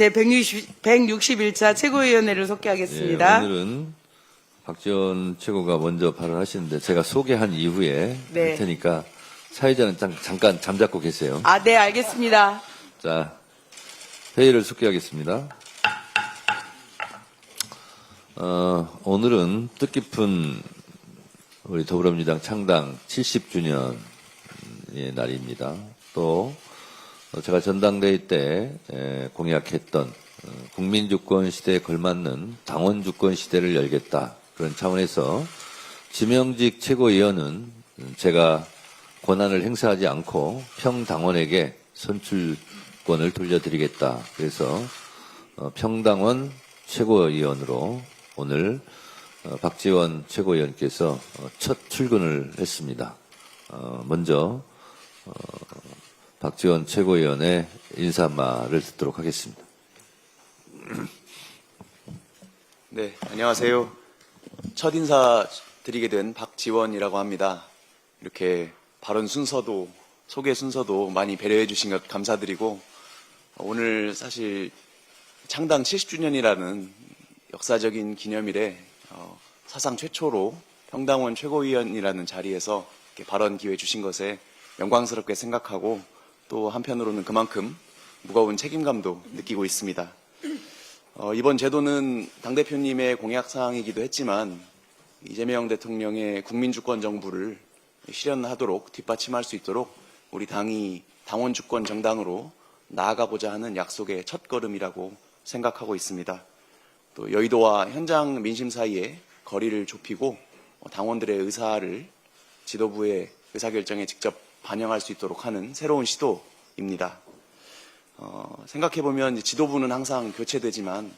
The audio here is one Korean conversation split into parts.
제161차 최고위원회를 속개하겠습니다. 예, 오늘은 박지원 최고가 먼저 발언하시는데 제가 소개한 이후에 네. 할 테니까 사회자는 잠깐 잠잡고 계세요. 네, 알겠습니다. 자, 회의를 속개하겠습니다. 오늘은 뜻깊은 우리 더불어민주당 창당 70주년의 날입니다. 또 제가 전당대회 때 공약했던 국민주권 시대에 걸맞는 당원주권 시대를 열겠다. 그런 차원에서 지명직 최고위원은 제가 권한을 행사하지 않고 평당원에게 선출권을 돌려드리겠다. 그래서 평당원 최고위원으로 오늘 박지원 최고위원께서 첫 출근을 했습니다. 먼저 박지원 최고위원의 인사말을 듣도록 하겠습니다. 네, 안녕하세요. 첫 인사 드리게 된 박지원이라고 합니다. 이렇게 발언 순서도 소개 순서도 많이 배려해 주신 것 감사드리고 오늘 사실 창당 70주년이라는 역사적인 기념일에 사상 최초로 평당원 최고위원이라는 자리에서 이렇게 발언 기회 주신 것에 영광스럽게 생각하고 또 한편으로는 그만큼 무거운 책임감도 느끼고 있습니다. 이번 제도는 당대표님의 공약사항이기도 했지만 이재명 대통령의 국민주권 정부를 실현하도록 뒷받침할 수 있도록 우리 당이 당원주권 정당으로 나아가고자 하는 약속의 첫걸음이라고 생각하고 있습니다. 또 여의도와 현장 민심 사이에 거리를 좁히고 당원들의 의사를 지도부의 의사결정에 직접 반영할 수 있도록 하는 새로운 시도입니다. 생각해보면 지도부는 항상 교체되지만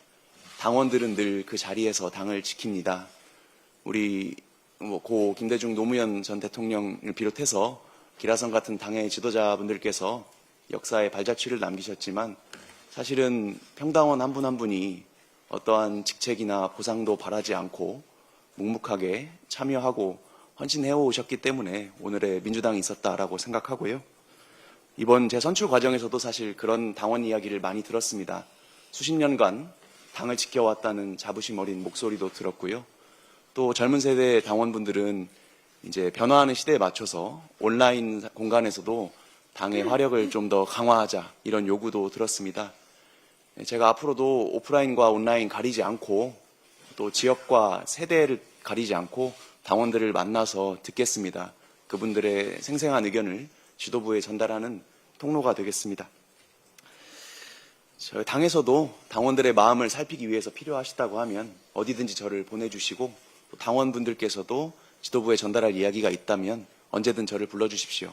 당원들은 늘 그 자리에서 당을 지킵니다. 우리 고 김대중 노무현 전 대통령을 비롯해서 기라성 같은 당의 지도자분들께서 역사에 발자취를 남기셨지만 사실은 평당원 한 분 한 분이 어떠한 직책이나 보상도 바라지 않고 묵묵하게 참여하고 헌신해 오셨기 때문에 오늘의 민주당이 있었다라고 생각하고요. 이번 재선출 과정에서도 사실 그런 당원 이야기를 많이 들었습니다. 수십 년간 당을 지켜왔다는 자부심 어린 목소리도 들었고요. 또 젊은 세대 당원분들은 이제 변화하는 시대에 맞춰서 온라인 공간에서도 당의 화력을 좀 더 강화하자 이런 요구도 들었습니다. 제가 앞으로도 오프라인과 온라인 가리지 않고 또 지역과 세대를 가리지 않고 당원들을 만나서 듣겠습니다. 그분들의 생생한 의견을 지도부에 전달하는 통로가 되겠습니다. 저희 당에서도 당원들의 마음을 살피기 위해서 필요하시다고 하면 어디든지 저를 보내주시고 또 당원분들께서도 지도부에 전달할 이야기가 있다면 언제든 저를 불러주십시오.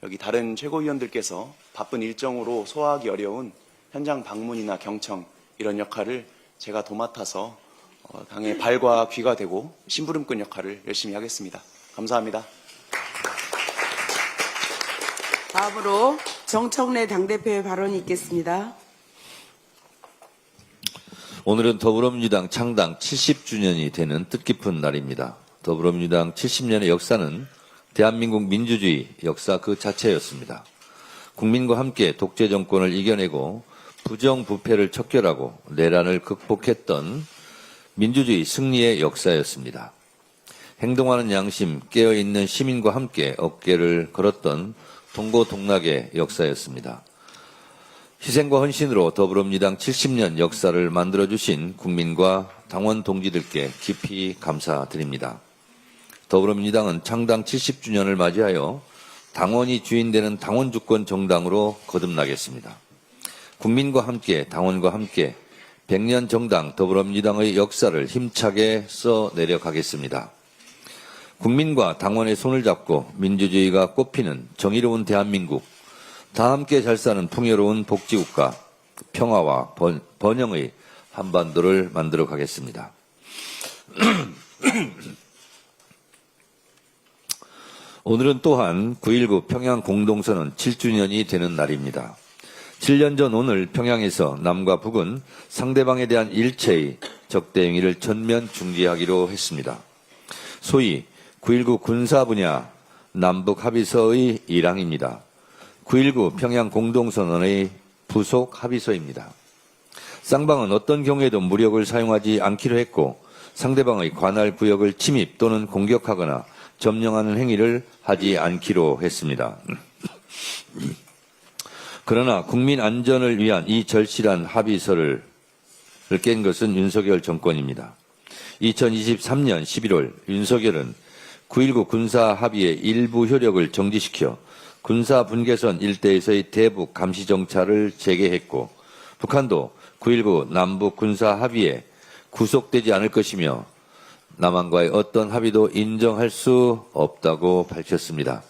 여기 다른 최고위원들께서 바쁜 일정으로 소화하기 어려운 현장 방문이나 경청 이런 역할을 제가 도맡아서 당의 발과 귀가 되고 심부름꾼 역할을 열심히 하겠습니다. 감사합니다. 다음으로 정청래 당대표의 발언이 있겠습니다. 오늘은 더불어민주당 창당 70주년이 되는 뜻깊은 날입니다. 더불어민주당 70년의 역사는 대한민국 민주주의 역사 그 자체였습니다. 국민과 함께 독재 정권을 이겨내고 부정부패를 척결하고 내란을 극복했던 민주주의 승리의 역사였습니다. 행동하는 양심, 깨어있는 시민과 함께 어깨를 걸었던 동고동락의 역사였습니다. 희생과 헌신으로 더불어민주당 70년 역사를 만들어주신 국민과 당원 동지들께 깊이 감사드립니다. 더불어민주당은 창당 70주년을 맞이하여 당원이 주인되는 당원주권 정당으로 거듭나겠습니다. 국민과 함께, 당원과 함께 100년 정당 더불어민주당의 역사를 힘차게 써내려가겠습니다. 국민과 당원의 손을 잡고 민주주의가 꽃피는 정의로운 대한민국, 다 함께 잘 사는 풍요로운 복지국가, 평화와 번영의 한반도를 만들어 가겠습니다. 오늘은 또한 9.19 평양 공동선언 7주년이 되는 날입니다. 7년 전 오늘 평양에서 남과 북은 상대방에 대한 일체의 적대 행위를 전면 중지하기로 했습니다. 소위 9.19 군사 분야 남북 합의서의 일항입니다. 9.19 평양 공동선언의 부속 합의서입니다. 쌍방은 어떤 경우에도 무력을 사용하지 않기로 했고 상대방의 관할 구역을 침입 또는 공격하거나 점령하는 행위를 하지 않기로 했습니다. 그러나 국민 안전을 위한 이 절실한 합의서를 깬 것은 윤석열 정권입니다. 2023년 11월 윤석열은 9.19 군사 합의의 일부 효력을 정지시켜 군사 분계선 일대에서의 대북 감시 정찰을 재개했고 북한도 9.19 남북 군사 합의에 구속되지 않을 것이며 남한과의 어떤 합의도 인정할 수 없다고 밝혔습니다.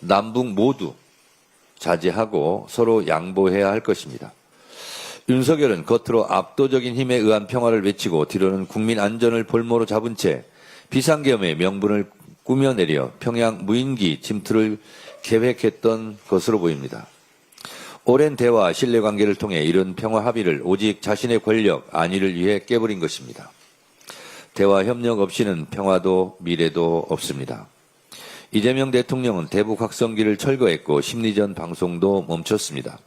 남북 모두 자제하고 서로 양보해야 할 것입니다. 윤석열은 겉으로 압도적인 힘에 의한 평화를 외치고 뒤로는 국민 안전을 볼모로 잡은 채 비상계엄의 명분을 꾸며내려 평양 무인기 침투를 계획했던 것으로 보입니다. 오랜 대화, 신뢰관계를 통해 이런 평화 합의를 오직 자신의 권력, 안위를 위해 깨버린 것입니다. 대화 협력 없이는 평화도 미래도 없습니다. 이재명 대통령은 대북 확성기를 철거했고 심리전 방송도 멈췄습니다.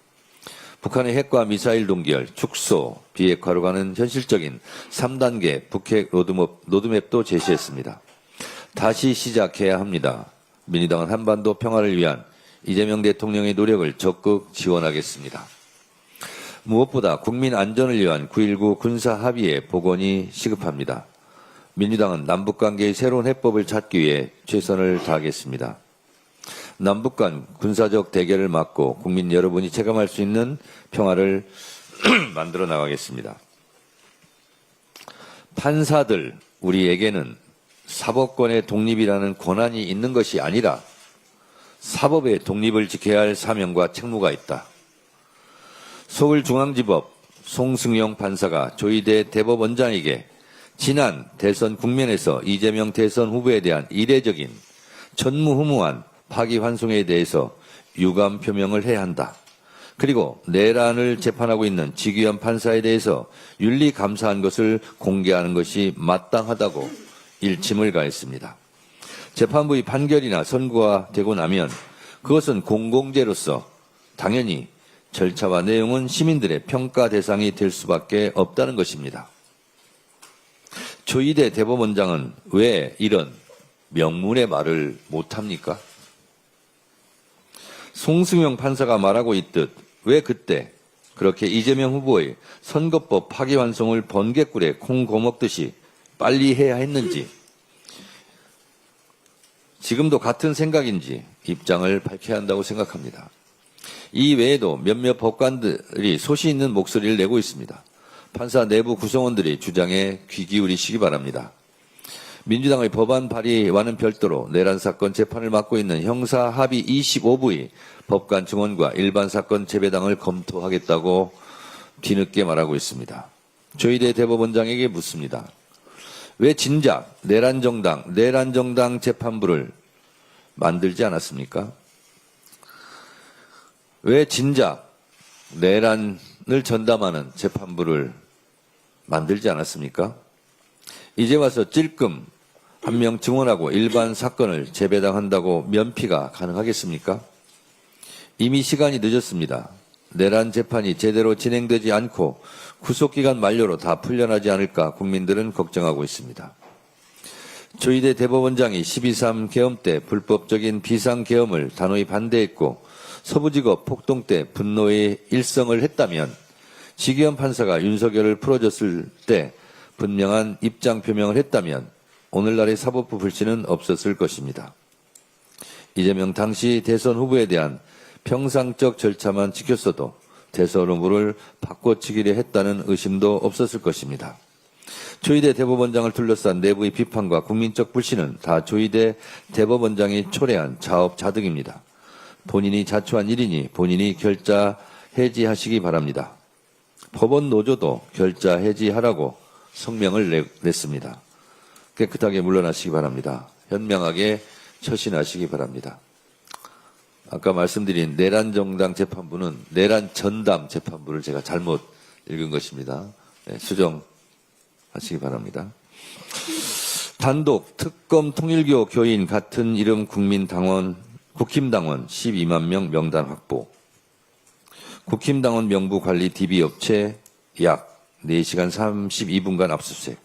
북한의 핵과 미사일 동결, 축소, 비핵화로 가는 현실적인 3단계 북핵 로드맵도 제시했습니다. 다시 시작해야 합니다. 민주당은 한반도 평화를 위한 이재명 대통령의 노력을 적극 지원하겠습니다. 무엇보다 국민 안전을 위한 9.19 군사 합의의 복원이 시급합니다. 민주당은 남북관계의 새로운 해법을 찾기 위해 최선을 다하겠습니다. 남북 간 군사적 대결을 막고 국민 여러분이 체감할 수 있는 평화를 만들어 나가겠습니다. 판사들, 우리에게는 사법권의 독립이라는 권한이 있는 것이 아니라 사법의 독립을 지켜야 할 사명과 책무가 있다. 서울중앙지법 송승용 판사가 조희대 대법원장에게 지난 대선 국면에서 이재명 대선 후보에 대한 이례적인 전무후무한 파기환송에 대해서 유감 표명을 해야 한다. 그리고 내란을 재판하고 있는 지기현 판사에 대해서 윤리감사한 것을 공개하는 것이 마땅하다고 일침을 가했습니다. 재판부의 판결이나 선고가 되고 나면 그것은 공공재로서 당연히 절차와 내용은 시민들의 평가 대상이 될 수밖에 없다는 것입니다. 조희대 대법원장은 왜 이런 명문의 말을 못합니까? 송승용 판사가 말하고 있듯 왜 그때 그렇게 이재명 후보의 선거법 파기환송을 번개꿀에 콩 고먹듯이 빨리 해야 했는지, 지금도 같은 생각인지 입장을 밝혀야 한다고 생각합니다. 이 외에도 몇몇 법관들이 소시 있는 목소리를 내고 있습니다. 판사 내부 구성원들이 주장에 귀 기울이시기 바랍니다. 민주당의 법안 발의와는 별도로 내란 사건 재판을 맡고 있는 형사 합의 25부의 법관 증언과 일반 사건 재배당을 검토하겠다고 뒤늦게 말하고 있습니다. 조희대 대법원장에게 묻습니다. 왜 진작 내란정당 재판부를 만들지 않았습니까? 왜 진작 내란을 전담하는 재판부를 만들지 않았습니까? 이제 와서 찔끔 한 명 증언하고 일반 사건을 재배당한다고 면피가 가능하겠습니까? 이미 시간이 늦었습니다. 내란 재판이 제대로 진행되지 않고 구속기간 만료로 다 풀려나지 않을까 국민들은 걱정하고 있습니다. 조희대 대법원장이 12.3 계엄 때 불법적인 비상계엄을 단호히 반대했고 서부지법 폭동 때 분노의 일성을 했다면 지기현 판사가 윤석열을 풀어줬을 때 분명한 입장 표명을 했다면 오늘날의 사법부 불씨는 없었을 것입니다. 이재명 당시 대선 후보에 대한 평상적 절차만 지켰어도 대선 후보를 바꿔치기를 했다는 의심도 없었을 것입니다. 조희대 대법원장을 둘러싼 내부의 비판과 국민적 불신은 다 조희대 대법원장이 초래한 자업자득입니다. 본인이 자초한 일이니 본인이 결자 해지하시기 바랍니다. 법원 노조도 결자 해지하라고 성명을 냈습니다. 깨끗하게 물러나시기 바랍니다. 현명하게 처신하시기 바랍니다. 아까 말씀드린 내란정당 재판부는 내란전담 재판부를 제가 잘못 읽은 것입니다. 네, 수정하시기 바랍니다. 단독 특검 통일교 교인 같은 이름 국힘당원 12만 명 명단 확보. 국힘당원 명부 관리 DB업체 약 4시간 32분간 압수수색.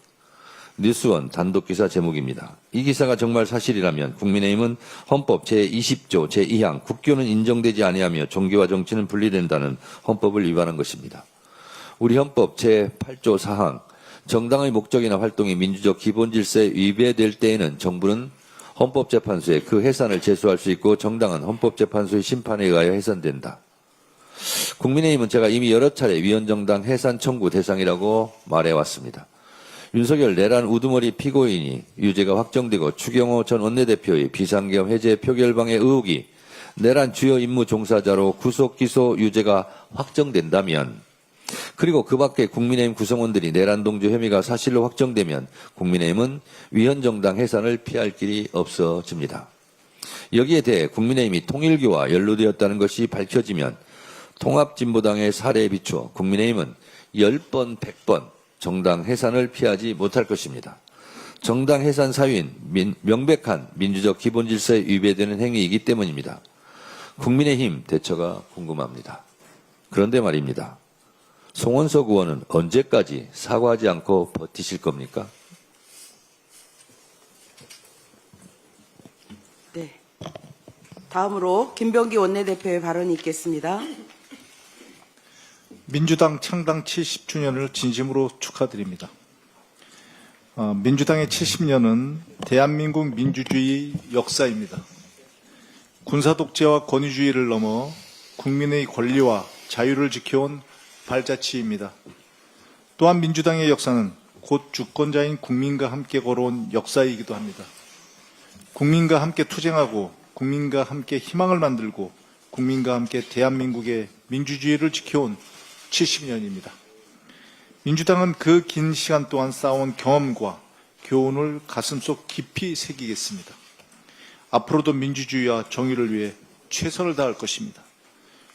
뉴스원 단독기사 제목입니다. 이 기사가 정말 사실이라면 국민의힘은 헌법 제20조 제2항 국교는 인정되지 아니하며 종교와 정치는 분리된다는 헌법을 위반한 것입니다. 우리 헌법 제8조 4항 정당의 목적이나 활동이 민주적 기본질서에 위배될 때에는 정부는 헌법재판소에 그 해산을 제소할 수 있고 정당은 헌법재판소의 심판에 의하여 해산된다. 국민의힘은 제가 이미 여러 차례 위헌정당 해산 청구 대상이라고 말해왔습니다. 윤석열 내란 우두머리 피고인이 유죄가 확정되고 추경호 전 원내대표의 비상계엄 해제 표결방해 의혹이 내란 주요 임무 종사자로 구속 기소 유죄가 확정된다면, 그리고 그 밖에 국민의힘 구성원들이 내란 동조 혐의가 사실로 확정되면 국민의힘은 위헌정당 해산을 피할 길이 없어집니다. 여기에 대해 국민의힘이 통일교와 연루되었다는 것이 밝혀지면 통합진보당의 사례에 비추어 국민의힘은 10번, 100번 정당 해산을 피하지 못할 것입니다. 정당 해산 사유인 명백한 민주적 기본질서에 위배되는 행위이기 때문입니다. 국민의힘 대처가 궁금합니다. 그런데 말입니다. 송원석 의원은 언제까지 사과하지 않고 버티실 겁니까? 네. 다음으로 김병기 원내대표의 발언이 있겠습니다. 민주당 창당 70주년을 진심으로 축하드립니다. 민주당의 70년은 대한민국 민주주의 역사입니다. 군사독재와 권위주의를 넘어 국민의 권리와 자유를 지켜온 발자취입니다. 또한 민주당의 역사는 곧 주권자인 국민과 함께 걸어온 역사이기도 합니다. 국민과 함께 투쟁하고 국민과 함께 희망을 만들고 국민과 함께 대한민국의 민주주의를 지켜온 70년입니다. 민주당은 그 긴 시간 동안 쌓아온 경험과 교훈을 가슴속 깊이 새기겠습니다. 앞으로도 민주주의와 정의를 위해 최선을 다할 것입니다.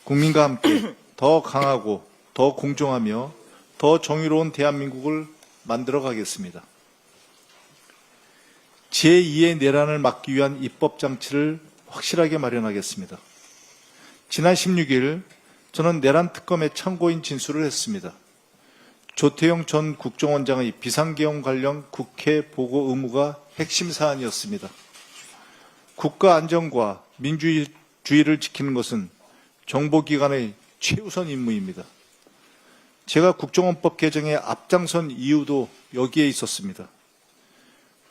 국민과 함께 더 강하고 더 공정하며 더 정의로운 대한민국을 만들어 가겠습니다. 제2의 내란을 막기 위한 입법장치를 확실하게 마련하겠습니다. 지난 16일 저는 내란 특검의 참고인 진술을 했습니다. 조태용 전 국정원장의 비상계엄 관련 국회 보고 의무가 핵심 사안이었습니다. 국가 안전과 민주주의를 지키는 것은 정보기관의 최우선 임무입니다. 제가 국정원법 개정에 앞장선 이유도 여기에 있었습니다.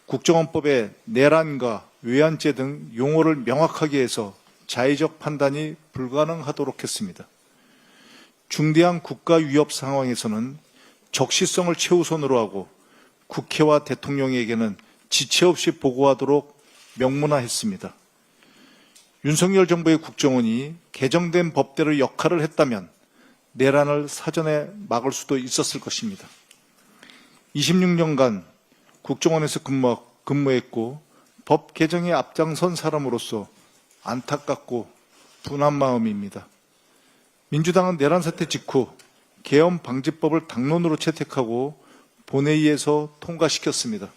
국정원법에 내란과 외환죄 등 용어를 명확하게 해서 자의적 판단이 불가능하도록 했습니다. 중대한 국가 위협 상황에서는 적시성을 최우선으로 하고 국회와 대통령에게는 지체 없이 보고하도록 명문화했습니다. 윤석열 정부의 국정원이 개정된 법대로 역할을 했다면 내란을 사전에 막을 수도 있었을 것입니다. 26년간 국정원에서 근무했고 법 개정에 앞장선 사람으로서 안타깝고 분한 마음입니다. 민주당은 내란 사태 직후 계엄 방지법을 당론으로 채택하고 본회의에서 통과시켰습니다.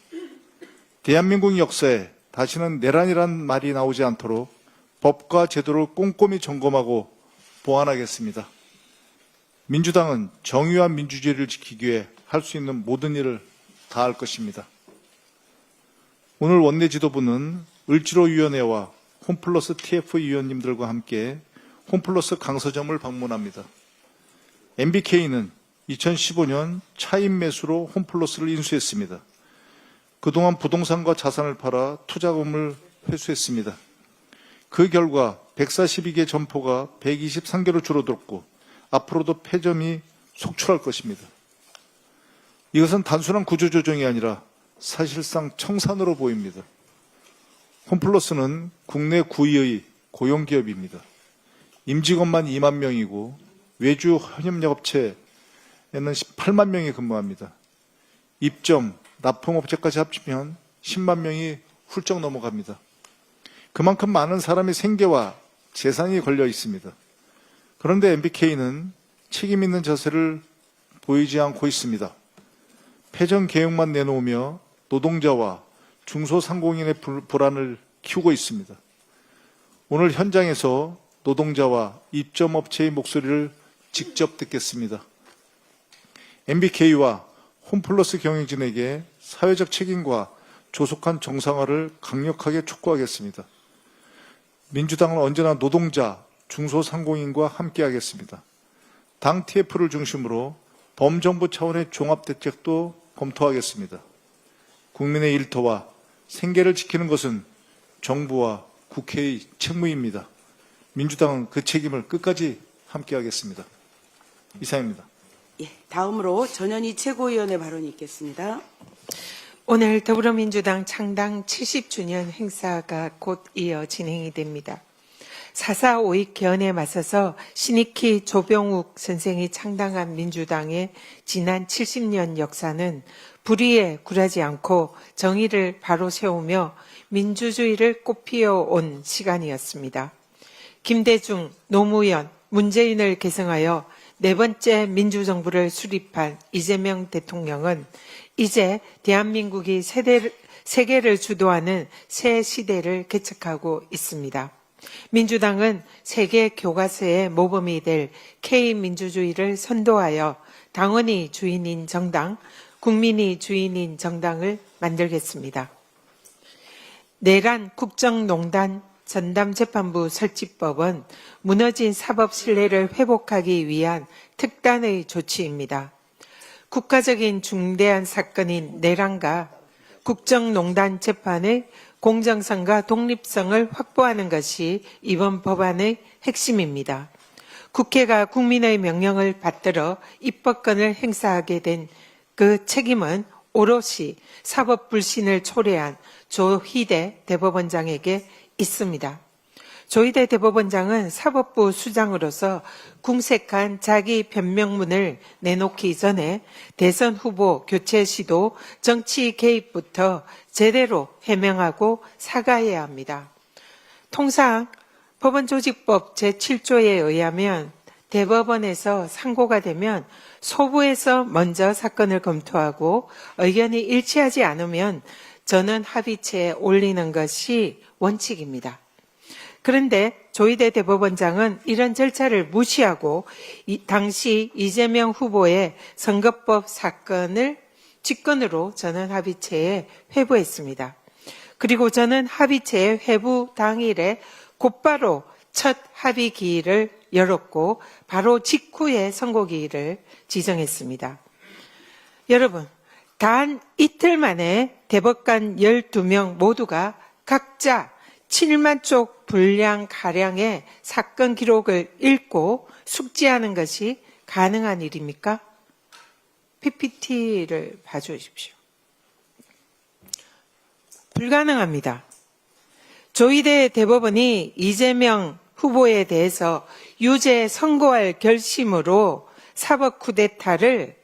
대한민국 역사에 다시는 내란이란 말이 나오지 않도록 법과 제도를 꼼꼼히 점검하고 보완하겠습니다. 민주당은 정의와 민주주의를 지키기 위해 할 수 있는 모든 일을 다할 것입니다. 오늘 원내 지도부는 을지로위원회와 홈플러스 TF 위원님들과 함께 홈플러스 강서점을 방문합니다. MBK는 2015년 차임 매수로 홈플러스를 인수했습니다. 그동안 부동산과 자산을 팔아 투자금을 회수했습니다. 그 결과 142개 점포가 123개로 줄어들었고 앞으로도 폐점이 속출할 것입니다. 이것은 단순한 구조조정이 아니라 사실상 청산으로 보입니다. 홈플러스는 국내 9위의 고용기업입니다. 임직원만 2만 명이고 외주 현업업체에는 18만 명이 근무합니다. 입점, 납품업체까지 합치면 10만 명이 훌쩍 넘어갑니다. 그만큼 많은 사람의 생계와 재산이 걸려 있습니다. 그런데 MBK는 책임 있는 자세를 보이지 않고 있습니다. 폐점 계획만 내놓으며 노동자와 중소상공인의 불안을 키우고 있습니다. 오늘 현장에서 노동자와 입점업체의 목소리를 직접 듣겠습니다. MBK와 홈플러스 경영진에게 사회적 책임과 조속한 정상화를 강력하게 촉구하겠습니다. 민주당은 언제나 노동자, 중소상공인과 함께하겠습니다. 당 TF를 중심으로 범정부 차원의 종합대책도 검토하겠습니다. 국민의 일터와 생계를 지키는 것은 정부와 국회의 책무입니다. 민주당은 그 책임을 끝까지 함께하겠습니다. 이상입니다. 예, 다음으로 전현희 최고위원의 발언이 있겠습니다. 오늘 더불어민주당 창당 70주년 행사가 곧 이어 진행이 됩니다. 4.4 5.2 개헌에 맞서서 신익희 조병욱 선생이 창당한 민주당의 지난 70년 역사는 불의에 굴하지 않고 정의를 바로 세우며 민주주의를 꽃피워온 시간이었습니다. 김대중, 노무현, 문재인을 계승하여 네 번째 민주정부를 수립한 이재명 대통령은 이제 대한민국이 세계를 주도하는 새 시대를 개척하고 있습니다. 민주당은 세계 교과서의 모범이 될 K민주주의를 선도하여 당원이 주인인 정당, 국민이 주인인 정당을 만들겠습니다. 내란 국정농단 전담재판부 설치법은 무너진 사법 신뢰를 회복하기 위한 특단의 조치입니다. 국가적인 중대한 사건인 내란과 국정농단 재판의 공정성과 독립성을 확보하는 것이 이번 법안의 핵심입니다. 국회가 국민의 명령을 받들어 입법권을 행사하게 된 그 책임은 오롯이 사법불신을 초래한 조희대 대법원장에게 있습니다. 조희대 대법원장은 사법부 수장으로서 궁색한 자기 변명문을 내놓기 전에 대선 후보 교체 시도 정치 개입부터 제대로 해명하고 사과해야 합니다. 통상 법원조직법 제7조에 의하면 대법원에서 상고가 되면 소부에서 먼저 사건을 검토하고 의견이 일치하지 않으면 전원 합의체에 올리는 것이 원칙입니다. 그런데 조희대 대법원장은 이런 절차를 무시하고 당시 이재명 후보의 선거법 사건을 직권으로 전원 합의체에 회부했습니다. 그리고 전원 합의체의 회부 당일에 곧바로 첫 합의 기일을 열었고 바로 직후에 선고기일을 지정했습니다. 여러분, 단 이틀 만에 대법관 12명 모두가 각자 7만 쪽 분량가량의 사건 기록을 읽고 숙지하는 것이 가능한 일입니까? PPT를 봐주십시오. 불가능합니다. 조희대 대법원이 이재명 후보에 대해서 유죄 선고할 결심으로 사법 쿠데타를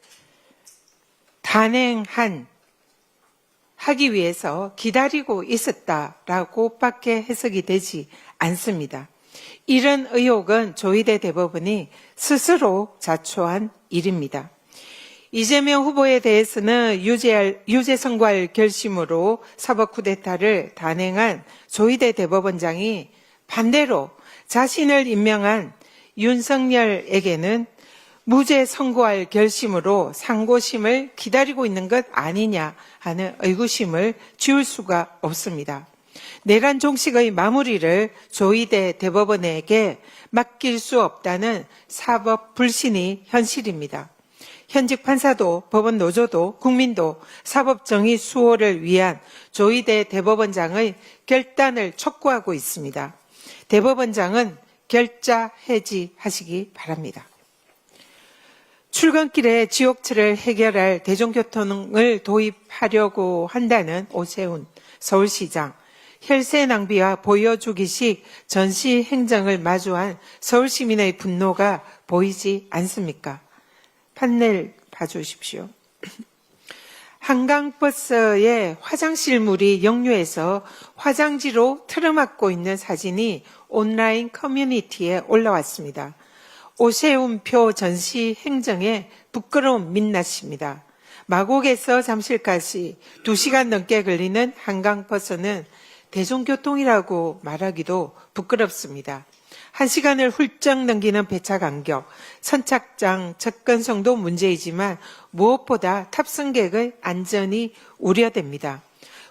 하기 위해서 기다리고 있었다라고밖에 해석이 되지 않습니다. 이런 의혹은 조희대 대법원이 스스로 자초한 일입니다. 이재명 후보에 대해서는 유죄 선고할 결심으로 사법 쿠데타를 단행한 조희대 대법원장이 반대로 자신을 임명한 윤석열에게는 무죄 선고할 결심으로 상고심을 기다리고 있는 것 아니냐 하는 의구심을 지울 수가 없습니다. 내란 종식의 마무리를 조희대 대법원에게 맡길 수 없다는 사법 불신이 현실입니다. 현직 판사도 법원 노조도 국민도 사법 정의 수호를 위한 조희대 대법원장의 결단을 촉구하고 있습니다. 대법원장은 결자 해지하시기 바랍니다. 출근길에 지옥철을 해결할 대중교통을 도입하려고 한다는 오세훈 서울시장, 혈세 낭비와 보여주기식 전시 행정을 마주한 서울시민의 분노가 보이지 않습니까? 판넬 봐주십시오. 한강버스에 화장실 물이 역류해서 화장지로 틀어막고 있는 사진이 온라인 커뮤니티에 올라왔습니다. 오세훈표 전시 행정에 부끄러움 민낯입니다. 마곡에서 잠실까지 2시간 넘게 걸리는 한강버스는 대중교통이라고 말하기도 부끄럽습니다. 1시간을 훌쩍 넘기는 배차 간격, 선착장 접근성도 문제이지만 무엇보다 탑승객의 안전이 우려됩니다.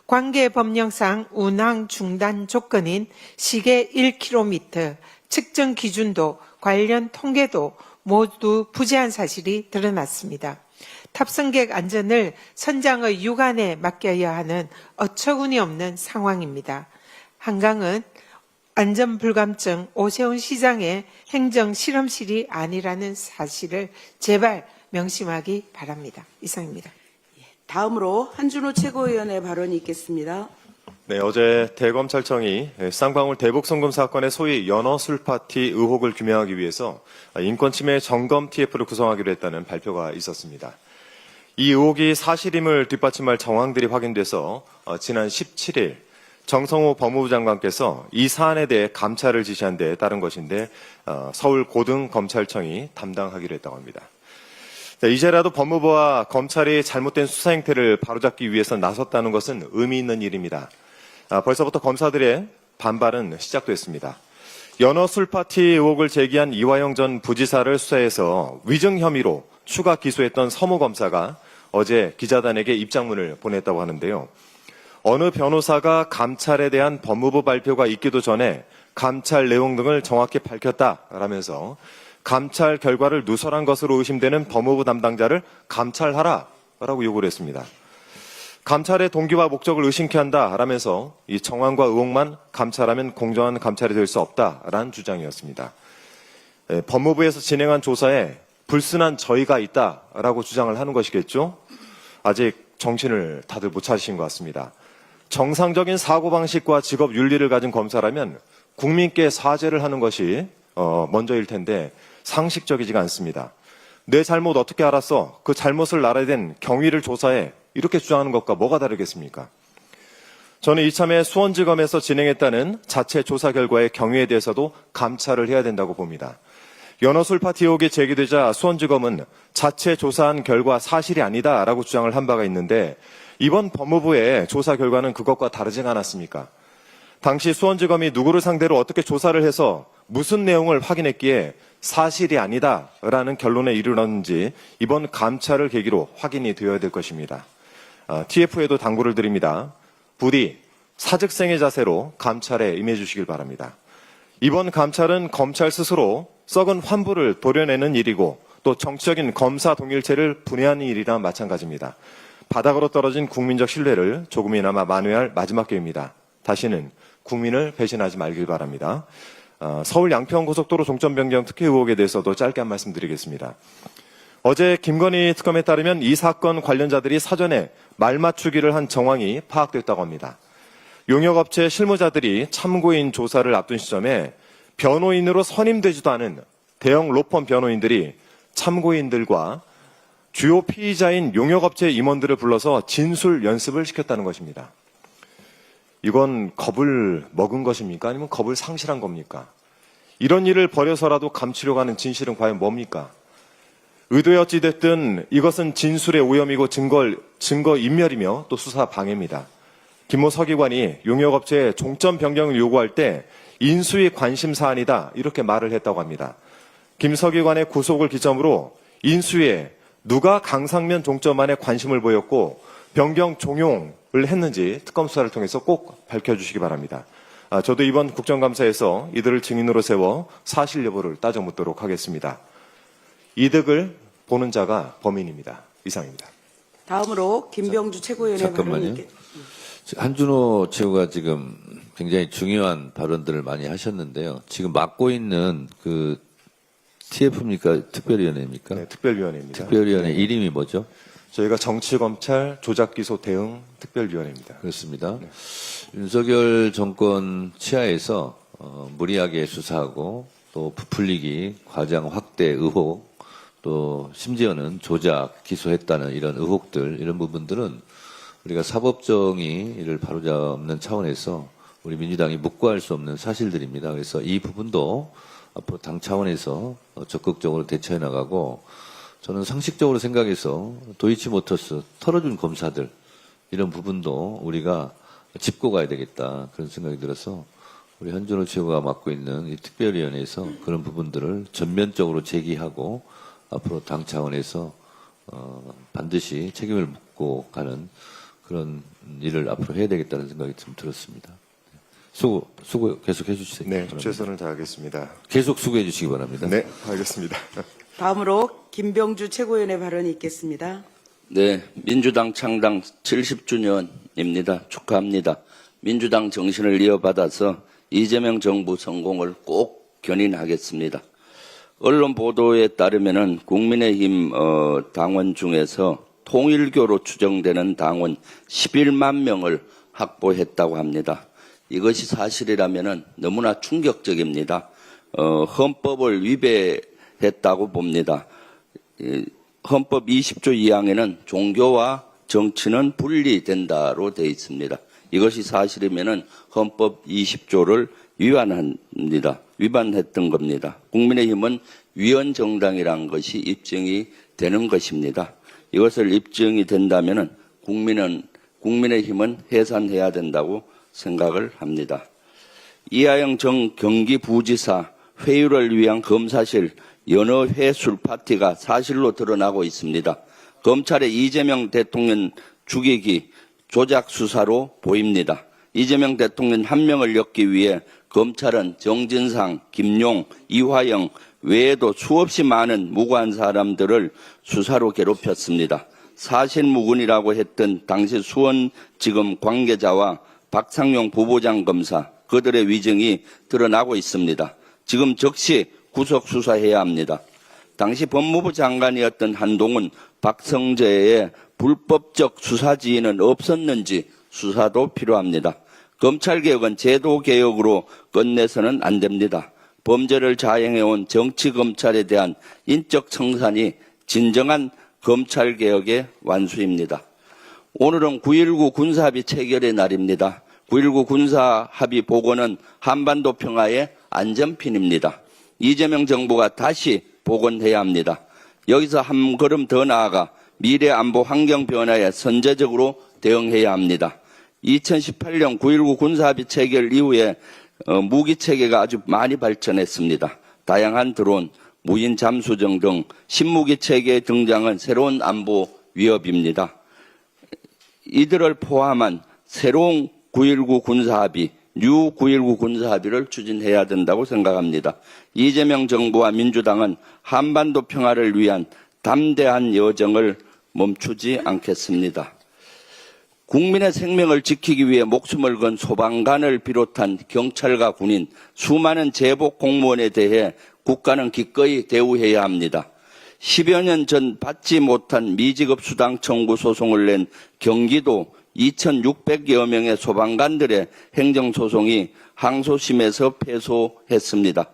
관계 법령상 운항 중단 조건인 시계 1km, 측정 기준도 관련 통계도 모두 부재한 사실이 드러났습니다. 탑승객 안전을 선장의 유관에 맡겨야 하는 어처구니 없는 상황입니다. 한강은 안전불감증 오세훈 시장의 행정 실험실이 아니라는 사실을 제발 명심하기 바랍니다. 이상입니다. 다음으로 한준호 최고위원의 발언이 있겠습니다. 네, 어제 대검찰청이 쌍방울 대북송금 사건의 소위 연어술파티 의혹을 규명하기 위해서 인권침해 점검 TF를 구성하기로 했다는 발표가 있었습니다. 이 의혹이 사실임을 뒷받침할 정황들이 확인돼서 지난 17일 정성호 법무부 장관께서 이 사안에 대해 감찰을 지시한 데에 따른 것인데 서울고등검찰청이 담당하기로 했다고 합니다. 이제라도 법무부와 검찰이 잘못된 수사 행태를 바로잡기 위해서 나섰다는 것은 의미 있는 일입니다. 벌써부터 검사들의 반발은 시작됐습니다. 연어술파티 의혹을 제기한 이화영 전 부지사를 수사해서 위증 혐의로 추가 기소했던 서무 검사가 어제 기자단에게 입장문을 보냈다고 하는데요. 어느 변호사가 감찰에 대한 법무부 발표가 있기도 전에 감찰 내용 등을 정확히 밝혔다라면서 감찰 결과를 누설한 것으로 의심되는 법무부 담당자를 감찰하라라고 요구를 했습니다. 감찰의 동기와 목적을 의심케 한다라면서 이 정황과 의혹만 감찰하면 공정한 감찰이 될 수 없다라는 주장이었습니다. 법무부에서 진행한 조사에 불순한 저희가 있다라고 주장을 하는 것이겠죠. 아직 정신을 다들 못 차리신 것 같습니다. 정상적인 사고방식과 직업 윤리를 가진 검사라면 국민께 사죄를 하는 것이 먼저일 텐데 상식적이지가 않습니다. 내 잘못 어떻게 알았어? 그 잘못을 알아야 된 경위를 조사해. 이렇게 주장하는 것과 뭐가 다르겠습니까? 저는 이참에 수원지검에서 진행했다는 자체 조사 결과의 경위에 대해서도 감찰을 해야 된다고 봅니다. 연어술파티 의혹이 제기되자 수원지검은 자체 조사한 결과 사실이 아니다라고 주장을 한 바가 있는데 이번 법무부의 조사 결과는 그것과 다르지 않았습니까? 당시 수원지검이 누구를 상대로 어떻게 조사를 해서 무슨 내용을 확인했기에 사실이 아니다라는 결론에 이르렀는지 이번 감찰을 계기로 확인이 되어야 될 것입니다. TF에도 당부를 드립니다. 부디 사직생의 자세로 감찰에 임해 주시길 바랍니다. 이번 감찰은 검찰 스스로 썩은 환부를 도려내는 일이고 또 정치적인 검사 동일체를 분해하는 일이나 마찬가지입니다. 바닥으로 떨어진 국민적 신뢰를 조금이나마 만회할 마지막 기회입니다. 다시는 국민을 배신하지 말길 바랍니다. 서울 양평고속도로 종점 변경 특혜 의혹에 대해서도 짧게 한 말씀 드리겠습니다. 어제 김건희 특검에 따르면 이 사건 관련자들이 사전에 말맞추기를 한 정황이 파악됐다고 합니다. 용역업체 실무자들이 참고인 조사를 앞둔 시점에 변호인으로 선임되지도 않은 대형 로펌 변호인들이 참고인들과 주요 피의자인 용역업체 임원들을 불러서 진술 연습을 시켰다는 것입니다. 이건 겁을 먹은 것입니까? 아니면 겁을 상실한 겁니까? 이런 일을 벌여서라도 감추려고 하는 진실은 과연 뭡니까? 의도에 어찌됐든 이것은 진술의 오염이고 증거 인멸이며 또 수사 방해입니다. 김모 서기관이 용역업체에 종점 변경을 요구할 때 인수위 관심 사안이다 이렇게 말을 했다고 합니다. 김 서기관의 구속을 기점으로 인수위에 누가 강상면 종점안에 관심을 보였고 변경 종용을 했는지 특검 수사를 통해서 꼭 밝혀주시기 바랍니다. 저도 이번 국정감사에서 이들을 증인으로 세워 사실 여부를 따져 묻도록 하겠습니다. 이득을 보는 자가 범인입니다. 이상입니다. 다음으로 김병주 최고위원의 발언이 잠깐만요. 있겠습니다. 한준호 최고가 지금 굉장히 중요한 발언들을 많이 하셨는데요. 지금 맡고 있는 그 TF입니까? 특별위원회입니까? 네, 특별위원회입니다. 특별위원회 이름이 뭐죠? 저희가 정치검찰 조작기소 대응 특별위원회입니다. 그렇습니다. 네. 윤석열 정권 치하에서 무리하게 수사하고 또 부풀리기, 과장 확대 의혹, 또 심지어는 조작, 기소했다는 이런 의혹들, 이런 부분들은 우리가 사법정의 이를 바로잡는 차원에서 우리 민주당이 묵과할 수 없는 사실들입니다. 그래서 이 부분도 앞으로 당 차원에서 적극적으로 대처해 나가고 저는 상식적으로 생각해서 도이치모터스 털어준 검사들 이런 부분도 우리가 짚고 가야 되겠다 그런 생각이 들어서 우리 한준호 최고가 맡고 있는 이 특별위원회에서 그런 부분들을 전면적으로 제기하고 앞으로 당 차원에서 반드시 책임을 묻고 가는 그런 일을 앞으로 해야 되겠다는 생각이 좀 들었습니다. 수고 계속 해주시기 네, 바랍니다. 최선을 다하겠습니다. 계속 수고해 주시기 바랍니다. 네, 알겠습니다. 다음으로 김병주 최고위원의 발언이 있겠습니다. 네, 민주당 창당 70주년입니다. 축하합니다. 민주당 정신을 이어받아서 이재명 정부 성공을 꼭 견인하겠습니다. 언론 보도에 따르면은 국민의힘 당원 중에서 통일교로 추정되는 당원 11만 명을 확보했다고 합니다. 이것이 사실이라면은 너무나 충격적입니다. 헌법을 위배했다고 봅니다. 헌법 20조 2항에는 종교와 정치는 분리된다로 되어 있습니다. 이것이 사실이면은 헌법 20조를 위반했던 겁니다. 국민의힘은 위헌정당이라는 것이 입증이 되는 것입니다. 이것을 입증이 된다면은 국민의힘은 해산해야 된다고 생각을 합니다. 이하영 전 경기부지사 회유를 위한 검사실 연어 회술 파티가 사실로 드러나고 있습니다. 검찰의 이재명 대통령 죽이기 조작 수사로 보입니다. 이재명 대통령 한 명을 엮기 위해 검찰은 정진상, 김용, 이화영 외에도 수없이 많은 무고한 사람들을 수사로 괴롭혔습니다. 사실무근이라고 했던 당시 수원지검 관계자와 박상용 부부장 검사, 그들의 위증이 드러나고 있습니다. 지금 즉시 구속 수사해야 합니다. 당시 법무부 장관이었던 한동훈, 박성재의 불법적 수사 지휘는 없었는지 수사도 필요합니다. 검찰개혁은 제도개혁으로 끝내서는 안 됩니다. 범죄를 자행해온 정치검찰에 대한 인적 청산이 진정한 검찰개혁의 완수입니다. 오늘은 9.19 군사합의 체결의 날입니다. 9.19 군사합의 복원은 한반도 평화의 안전핀입니다. 이재명 정부가 다시 복원해야 합니다. 여기서 한 걸음 더 나아가 미래 안보 환경 변화에 선제적으로 대응해야 합니다. 2018년 9.19 군사합의 체결 이후에 무기 체계가 아주 많이 발전했습니다. 다양한 드론, 무인 잠수정 등 신무기 체계의 등장은 새로운 안보 위협입니다. 이들을 포함한 새로운 9.19 군사합의, 뉴 9.19 군사합의를 추진해야 된다고 생각합니다. 이재명 정부와 민주당은 한반도 평화를 위한 담대한 여정을 멈추지 않겠습니다. 국민의 생명을 지키기 위해 목숨을 건 소방관을 비롯한 경찰과 군인, 수많은 제복 공무원에 대해 국가는 기꺼이 대우해야 합니다. 10여 년 전 받지 못한 미지급 수당 청구 소송을 낸 경기도 2,600여 명의 소방관들의 행정소송이 항소심에서 패소했습니다.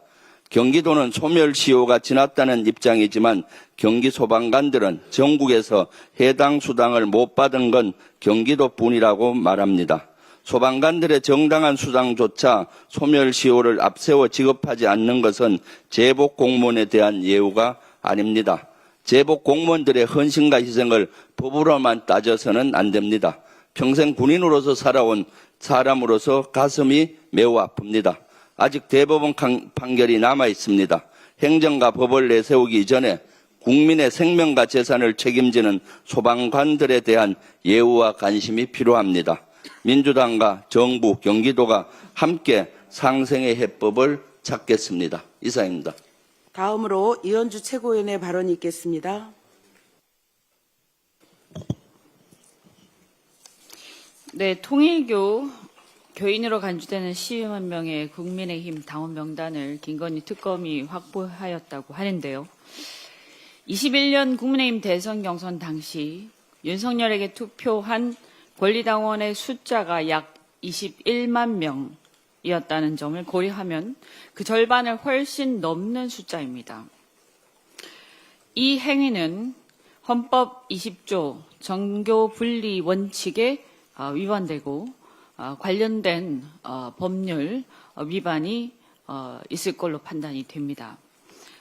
경기도는 소멸시효가 지났다는 입장이지만 경기 소방관들은 전국에서 해당 수당을 못 받은 건 경기도뿐이라고 말합니다. 소방관들의 정당한 수당조차 소멸시효를 앞세워 지급하지 않는 것은 제복 공무원에 대한 예우가 아닙니다. 제복 공무원들의 헌신과 희생을 법으로만 따져서는 안 됩니다. 평생 군인으로서 살아온 사람으로서 가슴이 매우 아픕니다. 아직 대법원 판결이 남아 있습니다. 행정과 법을 내세우기 이전에 국민의 생명과 재산을 책임지는 소방관들에 대한 예우와 관심이 필요합니다. 민주당과 정부, 경기도가 함께 상생의 해법을 찾겠습니다. 이상입니다. 다음으로 이현주 최고위원의 발언이 있겠습니다. 네, 통일교 교인으로 간주되는 12만 명의 국민의힘 당원 명단을 김건희 특검이 확보하였다고 하는데요. 21년 국민의힘 대선 경선 당시 윤석열에게 투표한 권리당원의 숫자가 약 21만 명이었다는 점을 고려하면 그 절반을 훨씬 넘는 숫자입니다. 이 행위는 헌법 20조 정교 분리 원칙에 위반되고 관련된 법률 위반이 있을 걸로 판단이 됩니다.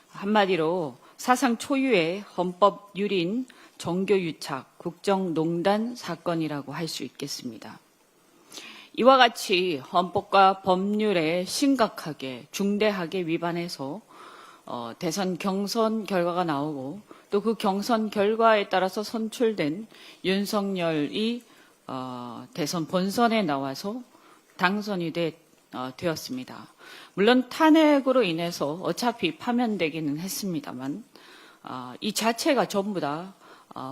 한마디로 사상 초유의 헌법 유린 정교유착 국정농단 사건이라고 할 수 있겠습니다. 이와 같이 헌법과 법률에 심각하게 중대하게 위반해서 대선 경선 결과가 나오고 또 그 경선 결과에 따라서 선출된 윤석열이 대선 본선에 나와서 당선이 되었습니다. 물론 탄핵으로 인해서 어차피 파면되기는 했습니다만 이 자체가 전부 다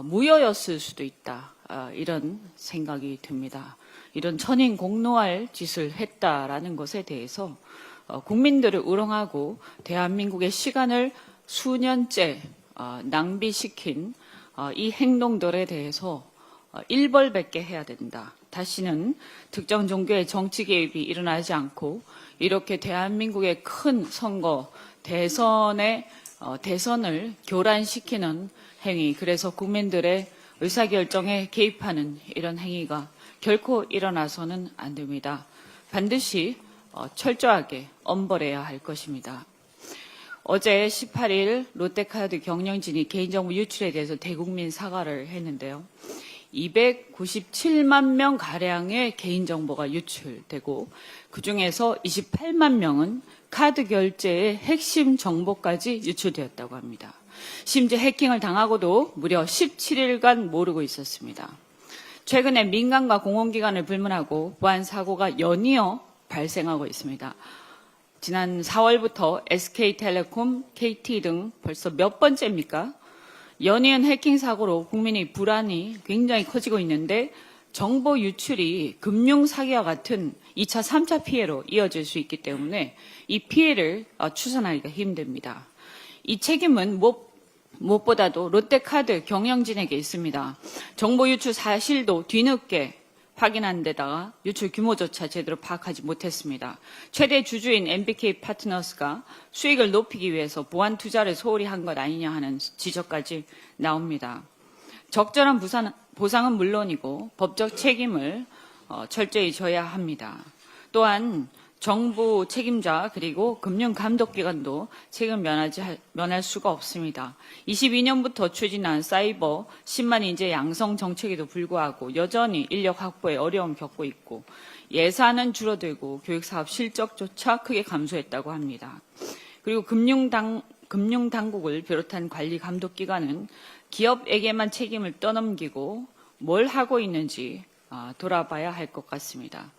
무효였을 수도 있다. 이런 생각이 듭니다. 이런 천인공노할 짓을 했다라는 것에 대해서 국민들을 우롱하고 대한민국의 시간을 수년째 낭비시킨 이 행동들에 대해서 일벌백계 해야 된다. 다시는 특정 종교의 정치 개입이 일어나지 않고 이렇게 대한민국의 큰 선거 대선을 교란시키는 행위, 그래서 국민들의 의사결정에 개입하는 이런 행위가 결코 일어나서는 안 됩니다. 반드시 철저하게 엄벌해야 할 것입니다. 어제 18일 롯데카드 경영진이 개인정보 유출에 대해서 대국민 사과를 했는데요. 297만 명 가량의 개인정보가 유출되고 그중에서 28만 명은 카드 결제의 핵심 정보까지 유출되었다고 합니다. 심지어 해킹을 당하고도 무려 17일간 모르고 있었습니다. 최근에 민간과 공공기관을 불문하고 보안 사고가 연이어 발생하고 있습니다. 지난 4월부터 SK텔레콤, KT 등 벌써 몇 번째입니까? 연이은 해킹 사고로 국민의 불안이 굉장히 커지고 있는데 정보 유출이 금융 사기와 같은 2차, 3차 피해로 이어질 수 있기 때문에 이 피해를 추산하기가 힘듭니다. 이 책임은 무엇보다도 롯데카드 경영진에게 있습니다. 정보 유출 사실도 뒤늦게 확인한 데다가 유출 규모조차 제대로 파악하지 못했습니다. 최대 주주인 MBK 파트너스가 수익을 높이기 위해서 보안 투자를 소홀히 한 것 아니냐 하는 지적까지 나옵니다. 적절한 보상은 물론이고 법적 책임을 철저히 져야 합니다. 또한 정부 책임자 그리고 금융감독기관도 책임 면할 수가 없습니다. 22년부터 추진한 사이버 10만 인재 양성 정책에도 불구하고 여전히 인력 확보에 어려움 겪고 있고 예산은 줄어들고 교육사업 실적조차 크게 감소했다고 합니다. 그리고 금융당국을 비롯한 관리감독기관은 기업에게만 책임을 떠넘기고 뭘 하고 있는지 돌아봐야 할 것 같습니다.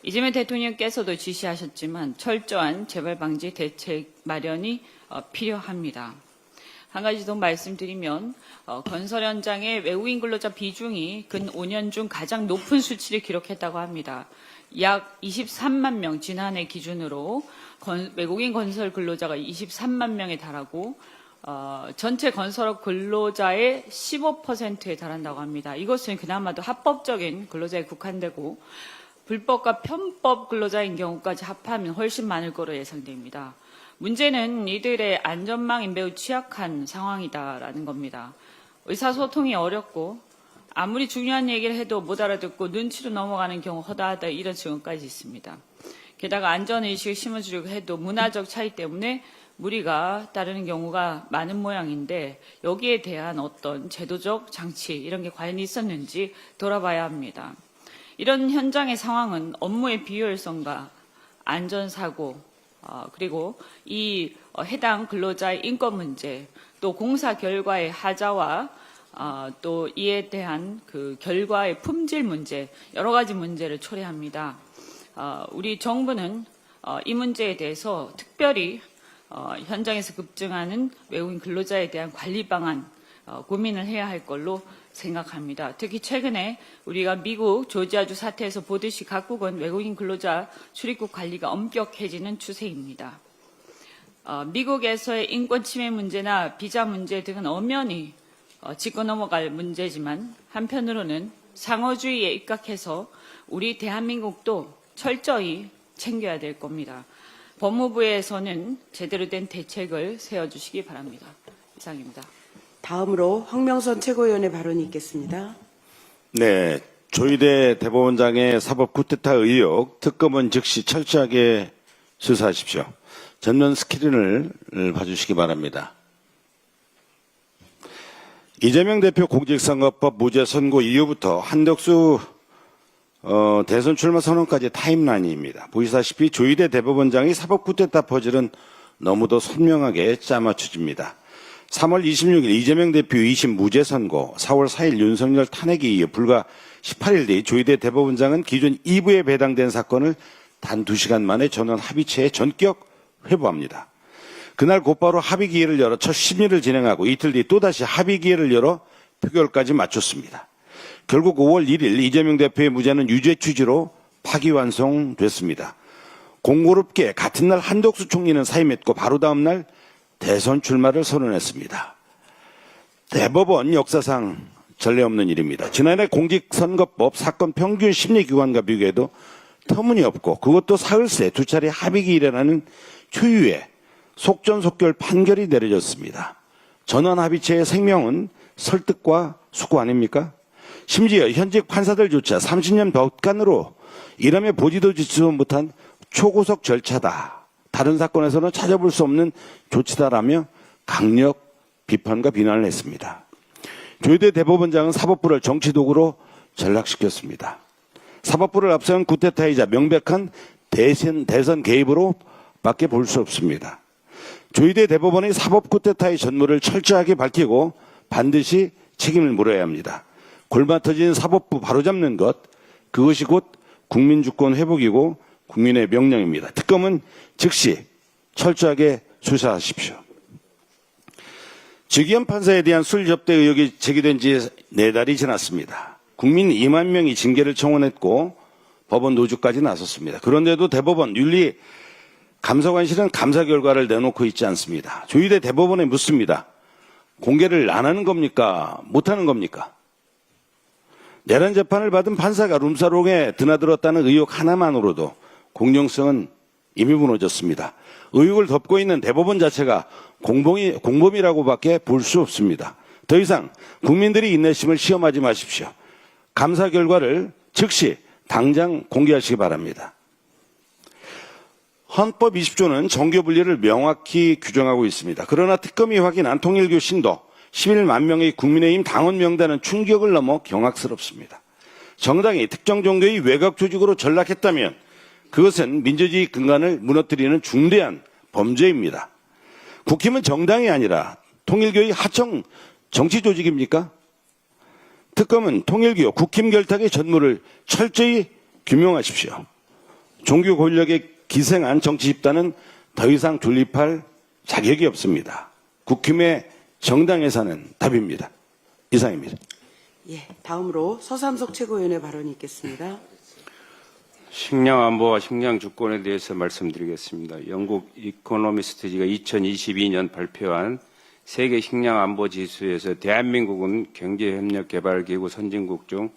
이재명 대통령께서도 지시하셨지만 철저한 재발 방지 대책 마련이 필요합니다. 한 가지 더 말씀드리면 건설 현장의 외국인 근로자 비중이 근 5년 중 가장 높은 수치를 기록했다고 합니다. 약 23만 명 지난해 기준으로 외국인 건설 근로자가 23만 명에 달하고 전체 건설업 근로자의 15%에 달한다고 합니다. 이것은 그나마도 합법적인 근로자에 국한되고 불법과 편법 근로자인 경우까지 합하면 훨씬 많을 거로 예상됩니다. 문제는 이들의 안전망이 매우 취약한 상황이다라는 겁니다. 의사소통이 어렵고 아무리 중요한 얘기를 해도 못 알아듣고 눈치로 넘어가는 경우 허다하다 이런 증언까지 있습니다. 게다가 안전의식을 심어주려고 해도 문화적 차이 때문에 무리가 따르는 경우가 많은 모양인데 여기에 대한 어떤 제도적 장치 이런 게 과연 있었는지 돌아봐야 합니다. 이런 현장의 상황은 업무의 비효율성과 안전사고 그리고 이 해당 근로자의 인권 문제 또 공사 결과의 하자와 또 이에 대한 그 결과의 품질 문제 여러 가지 문제를 초래합니다. 우리 정부는 이 문제에 대해서 특별히 현장에서 급증하는 외국인 근로자에 대한 관리 방안 고민을 해야 할 걸로 생각합니다. 특히 최근에 우리가 미국 조지아주 사태에서 보듯이 각국은 외국인 근로자 출입국 관리가 엄격해지는 추세입니다. 미국에서의 인권 침해 문제나 비자 문제 등은 엄연히 짚고 넘어갈 문제지만 한편으로는 상호주의에 입각해서 우리 대한민국도 철저히 챙겨야 될 겁니다. 법무부에서는 제대로 된 대책을 세워주시기 바랍니다. 이상입니다. 다음으로 황명선 최고위원의 발언이 있겠습니다. 네, 조희대 대법원장의 사법 쿠데타 의혹 특검은 즉시 철저하게 수사하십시오. 전면 스크린을 봐주시기 바랍니다. 이재명 대표 공직선거법 무죄 선고 이후부터 한덕수 대선 출마 선언까지 타임라인입니다. 보시다시피 조희대 대법원장의 사법 쿠데타 퍼즐은 너무도 선명하게 짜맞춰집니다. 3월 26일 이재명 대표 2심 무죄 선고, 4월 4일 윤석열 탄핵에 이어 불과 18일 뒤 조희대 대법원장은 기존 2부에 배당된 사건을 단 2시간 만에 전원 합의체에 전격 회부합니다. 그날 곧바로 합의 기회를 열어 첫 심의를 진행하고 이틀 뒤 또다시 합의 기회를 열어 표결까지 마쳤습니다. 결국 5월 1일 이재명 대표의 무죄는 유죄 취지로 파기완송됐습니다. 공고롭게 같은 날 한덕수 총리는 사임했고 바로 다음 날 대선 출마를 선언했습니다. 대법원 역사상 전례 없는 일입니다. 지난해 공직선거법 사건 평균 심리 기간과 비교해도 터무니없고 그것도 사흘 새 2차례 합의 기일이라는 초유의 속전속결 판결이 내려졌습니다. 전원 합의체의 생명은 설득과 수고 아닙니까? 심지어 현직 판사들조차 30년 법관으로 이름에 보지도 짓지도 못한 초고속 절차다. 다른 사건에서는 찾아볼 수 없는 조치다라며 강력 비판과 비난을 했습니다. 조희대 대법원장은 사법부를 정치도구로 전락시켰습니다. 사법부를 앞세운 쿠데타이자 명백한 대선 개입으로 밖에 볼 수 없습니다. 조희대 대법원의 사법 쿠데타의 전모를 철저하게 밝히고 반드시 책임을 물어야 합니다. 골마 터진 사법부 바로잡는 것, 그것이 곧 국민주권 회복이고 국민의 명령입니다. 특검은 즉시 철저하게 수사하십시오. 지기현 판사에 대한 술 접대 의혹이 제기된 지 4달이 지났습니다. 국민 2만 명이 징계를 청원했고 법원 노조까지 나섰습니다. 그런데도 대법원 윤리감사관실은 감사 결과를 내놓고 있지 않습니다. 조희대 대법원에 묻습니다. 공개를 안 하는 겁니까? 못 하는 겁니까? 내란 재판을 받은 판사가 룸사롱에 드나들었다는 의혹 하나만으로도 공정성은 이미 무너졌습니다. 의혹을 덮고 있는 대법원 자체가 공범이라고밖에 볼 수 없습니다. 더 이상 국민들이 인내심을 시험하지 마십시오. 감사 결과를 즉시 당장 공개하시기 바랍니다. 헌법 20조는 정교 분리를 명확히 규정하고 있습니다. 그러나 특검이 확인한 통일교 신도 11만 명의 국민의힘 당원 명단은 충격을 넘어 경악스럽습니다. 정당이 특정 종교의 외곽 조직으로 전락했다면 그것은 민주주의 근간을 무너뜨리는 중대한 범죄입니다. 국힘은 정당이 아니라 통일교의 하청 정치 조직입니까? 특검은 통일교 국힘 결탁의 전모를 철저히 규명하십시오. 종교 권력에 기생한 정치 집단은 더 이상 존립할 자격이 없습니다. 국힘의 정당에서는 답입니다. 이상입니다. 예, 다음으로 서삼석 최고위원의 발언이 있겠습니다. 식량 안보와 식량 주권에 대해서 말씀드리겠습니다. 영국 이코노미스트지가 2022년 발표한 세계 식량 안보 지수에서 대한민국은 경제협력개발기구 선진국 중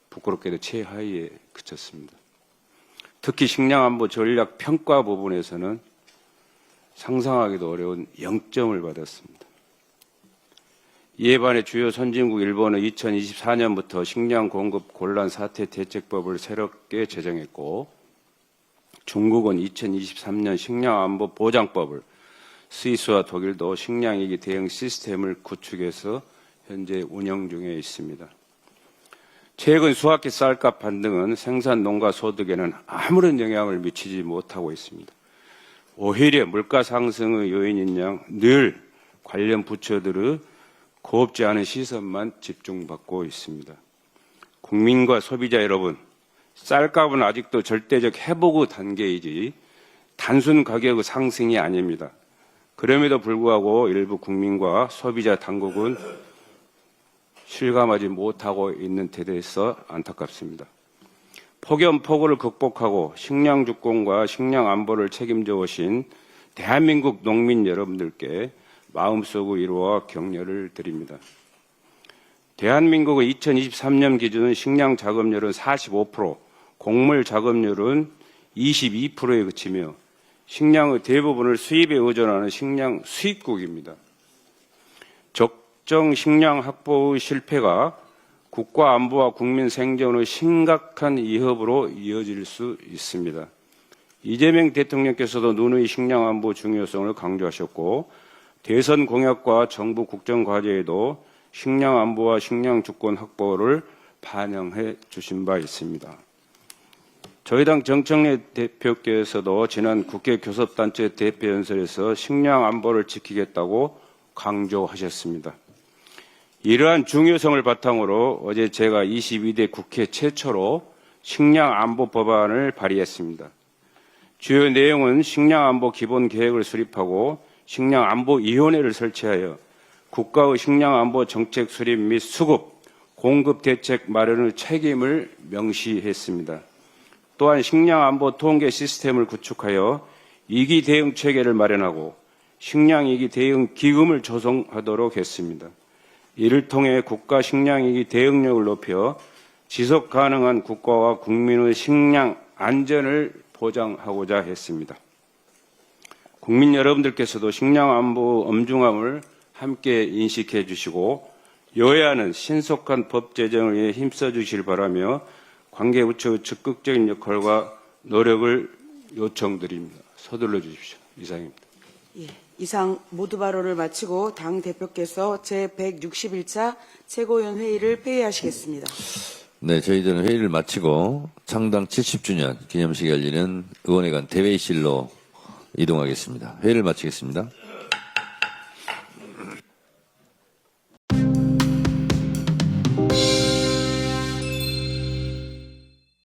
부끄럽게도 최하위에 그쳤습니다. 특히 식량 안보 전략 평가 부분에서는 상상하기도 어려운 0점을 받았습니다. 이에 반해 주요 선진국 일본은 2024년부터 식량 공급 곤란 사태 대책법을 새롭게 제정했고 중국은 2023년 식량 안보 보장법을, 스위스와 독일도 식량위기 대응 시스템을 구축해서 현재 운영 중에 있습니다. 최근 수확기 쌀값 반등은 생산 농가 소득에는 아무런 영향을 미치지 못하고 있습니다. 오히려 물가 상승의 요인인 양 늘 관련 부처들의 고급지 않은 시선만 집중받고 있습니다. 국민과 소비자 여러분, 쌀값은 아직도 절대적 회복의 단계이지 단순 가격의 상승이 아닙니다. 그럼에도 불구하고 일부 국민과 소비자 당국은 실감하지 못하고 있는 데 대해서 안타깝습니다. 폭염폭우를 극복하고 식량 주권과 식량 안보를 책임져 오신 대한민국 농민 여러분들께 마음속의 위로와 격려를 드립니다. 대한민국의 2023년 기준 식량 자급률은 45%, 곡물 자급률은 22%에 그치며 식량의 대부분을 수입에 의존하는 식량 수입국입니다. 적정 식량 확보의 실패가 국가 안보와 국민 생존의 심각한 위협으로 이어질 수 있습니다. 이재명 대통령께서도 누누이 식량 안보 중요성을 강조하셨고 대선 공약과 정부 국정 과제에도 식량 안보와 식량 주권 확보를 반영해 주신 바 있습니다. 저희 당 정청래 대표께서도 지난 국회 교섭단체 대표연설에서 식량 안보를 지키겠다고 강조하셨습니다. 이러한 중요성을 바탕으로 어제 제가 22대 국회 최초로 식량 안보 법안을 발의했습니다. 주요 내용은 식량 안보 기본 계획을 수립하고 식량 안보 위원회를 설치하여 국가의 식량 안보 정책 수립 및 수급, 공급 대책 마련의 책임을 명시했습니다. 또한 식량 안보 통계 시스템을 구축하여 위기 대응 체계를 마련하고 식량 위기 대응 기금을 조성하도록 했습니다. 이를 통해 국가 식량 위기 대응력을 높여 지속 가능한 국가와 국민의 식량 안전을 보장하고자 했습니다. 국민 여러분들께서도 식량 안보 엄중함을 함께 인식해 주시고 여야는 신속한 법 제정을 위해 힘써 주시길 바라며 관계부처의 적극적인 역할과 노력을 요청드립니다. 서둘러 주십시오. 이상입니다. 예, 이상 모두 발언을 마치고 당 대표께서 제161차 최고위원 회의를 폐회하시겠습니다. 네, 저희들은 회의를 마치고 창당 70주년 기념식이 열리는 의원회관 대회의실로 이동하겠습니다. 회의를 마치겠습니다.